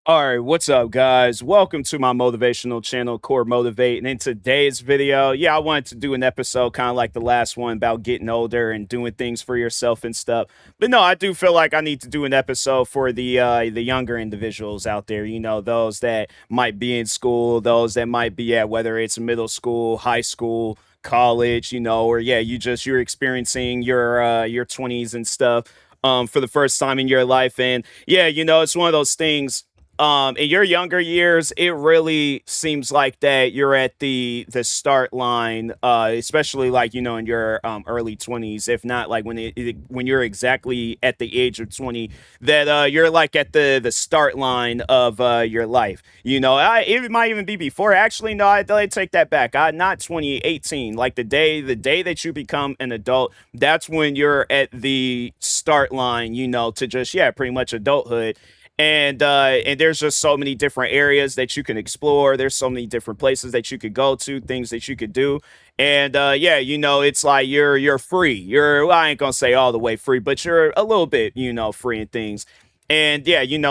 All right, what's up, guys? Welcome to my motivational channel, Core Motivate. And in today's video, I wanted to do an episode kind of like the last one about getting older and doing things for yourself and stuff. But no, I do feel like I need to do an episode for the younger individuals out there. Those that might be in school, those that might be at whether it's middle school, high school, college, or you're experiencing your 20s and stuff for the first time in your life. And it's one of those things in your younger years, it really seems like that you're at the start line, especially like in your early 20s, if not like when you're exactly at the age of 20, that you're like at the start line of your life. It might even be before. Actually, no, I take that back. Not 2018, like the day that you become an adult, that's when you're at the start line, to just pretty much adulthood. And there's just so many different areas that you can explore. There's so many different places that you could go to, things that you could do. And it's like you're free. Well, I ain't gonna say all the way free, but you're a little bit, free in things. And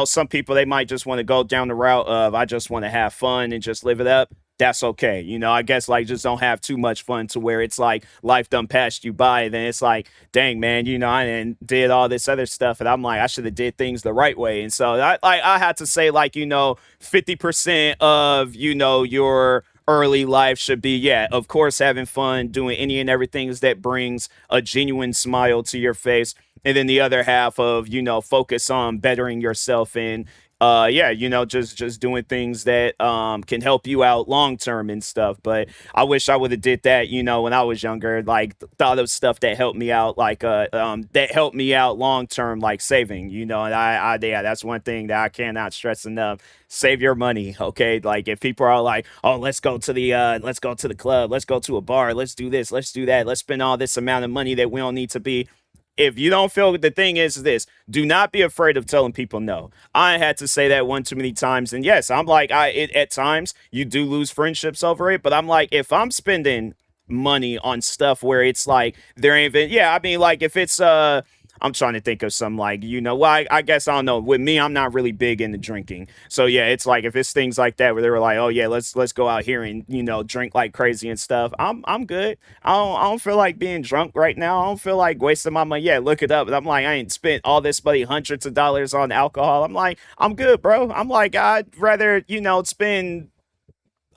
some people, they might just want to go down the route of, I just want to have fun and just live it up. That's okay. I guess like just don't have too much fun to where it's like life done passed you by. And then it's like, dang, man, I did all this other stuff. And I'm like, I should have did things the right way. And so I had to say, like, 50% of, your early life should be, of course, having fun, doing any and everything that brings a genuine smile to your face. And then the other half of, focus on bettering yourself and just doing things that can help you out long term and stuff. But I wish I would have did that, when I was younger, like thought of stuff that helped me out, like that helped me out long term, like saving, and that's one thing that I cannot stress enough. Save your money, okay? Like if people are like, oh, let's go to the club, let's go to a bar, let's do this, let's do that, let's spend all this amount of money that we don't need to be. If you don't feel, the thing is this, do not be afraid of telling people no. I had to say that one too many times. And yes, I'm like, at times you do lose friendships over it, but I'm like, if I'm spending money on stuff where it's like there ain't even, I mean, like if it's I'm trying to think of some, like, well, I guess I don't know. With me, I'm not really big into drinking. So it's like if it's things like that where they were like, oh yeah, let's go out here and drink like crazy and stuff. I'm good. I don't feel like being drunk right now. I don't feel like wasting my money. Yeah, look it up. And I'm like, I ain't spent all this money, hundreds of dollars on alcohol. I'm like, I'm good, bro. I'm like, I'd rather spend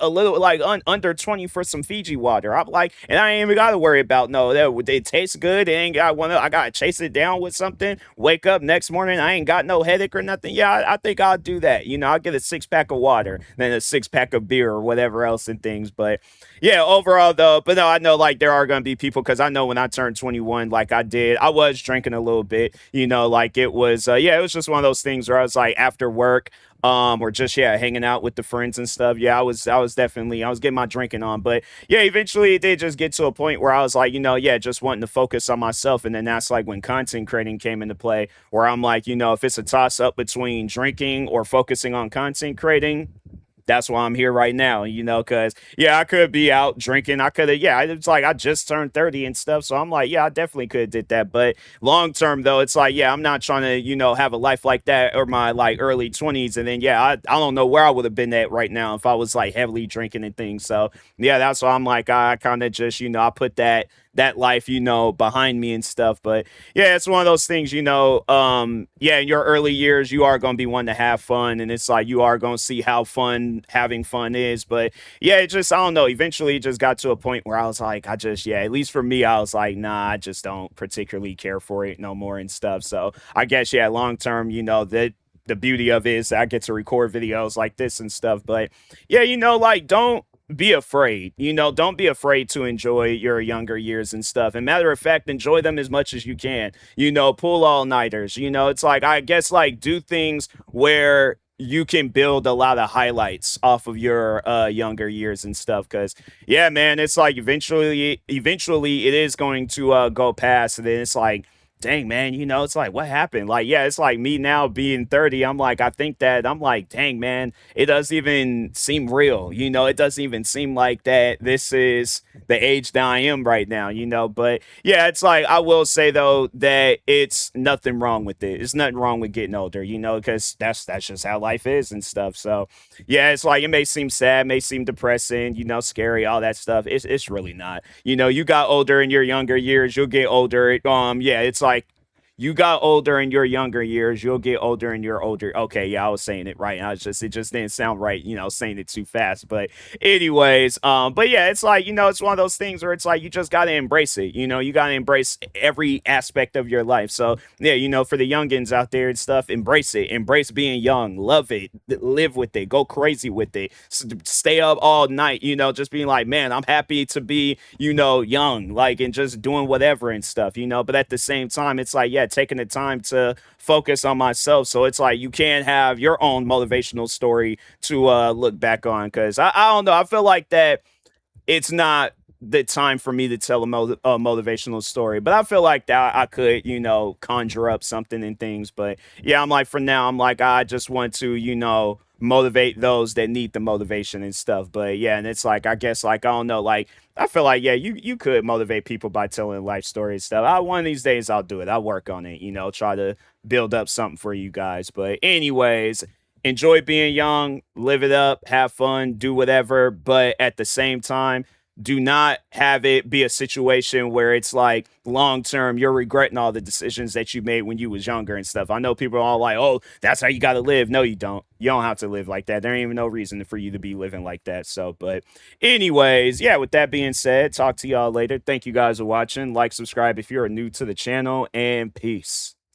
a little like under 20 for some Fiji water. I'm like, and I ain't even gotta worry about no that it tastes good. It ain't got I gotta chase it down with something. Wake up next morning, I ain't got no headache or nothing. Yeah, I think I'll do that. I'll get a 6 pack of water, then a 6 pack of beer or whatever else and things. But yeah, overall though, but no, I know like there are gonna be people because I know when I turned 21, like I was drinking a little bit, like it was it was just one of those things where I was like after work or just hanging out with the friends and stuff. I was definitely, I was getting my drinking on. But eventually it did just get to a point where I was like, just wanting to focus on myself. And then that's like when content creating came into play, where I'm like, if it's a toss up between drinking or focusing on content creating, that's why I'm here right now, because I could be out drinking. I could have, it's like I just turned 30 and stuff. So I'm like, I definitely could have did that. But long term though, it's like, I'm not trying to, have a life like that or my like early 20s. And then I don't know where I would have been at right now if I was like heavily drinking and things. So that's why I'm like, I kind of just, I put that life, behind me and stuff. But it's one of those things, in your early years, you are going to be one to have fun. And it's like, you are going to see how fun having fun is. But it just, I don't know, eventually it just got to a point where I was like, I just, at least for me, I was like, nah, I just don't particularly care for it no more and stuff. So I guess, long term, that the beauty of it is I get to record videos like this and stuff. But like don't be afraid. Don't be afraid to enjoy your younger years and stuff. And matter of fact, enjoy them as much as you can. Pull all nighters. It's like, I guess, like do things where you can build a lot of highlights off of your younger years and stuff. Because man, it's like eventually it is going to go past, and then it's like dang, man, it's like, what happened? Like, yeah, it's like me now being 30. I'm like, I think that I'm like, dang, man, it doesn't even seem real. It doesn't even seem like that this is the age that I am right now, But yeah, it's like, I will say though that it's nothing wrong with it. It's nothing wrong with getting older, because that's just how life is and stuff. So yeah, it's like, it may seem sad, may seem depressing, scary, all that stuff. It's really not. You got older in your younger years, you'll get older. Yeah, it's like you got older in your younger years, you'll get older in your older. Okay, yeah, I was saying it right. It just didn't sound right, saying it too fast. But anyways, but yeah, it's like, it's one of those things where it's like you just gotta embrace it. You gotta embrace every aspect of your life. So yeah, for the youngins out there and stuff, embrace it. Embrace being young, love it, live with it, go crazy with it, stay up all night, just being like, man, I'm happy to be, young, like, and just doing whatever and stuff, But at the same time, it's like, yeah, taking the time to focus on myself. So it's like you can't have your own motivational story to look back on, because I don't know. I feel like that it's not the time for me to tell a motivational story, but I feel like that I could, conjure up something and things. But yeah, I'm like, for now, I'm like, I just want to, motivate those that need the motivation and stuff. But yeah, and it's like, I guess, like, I don't know, like, I feel like, yeah, you could motivate people by telling life stories stuff. One of these days I'll do it. I'll work on it, try to build up something for you guys. But anyways, enjoy being young, live it up, have fun, do whatever. But at the same time, do not have it be a situation where it's like long term you're regretting all the decisions that you made when you was younger and stuff. I know people are all like, oh, that's how you got to live. No, you don't. You don't have to live like that. There ain't even no reason for you to be living like that. So, but anyways, yeah, with that being said, talk to y'all later. Thank you guys for watching. Like, subscribe if you're new to the channel, and peace.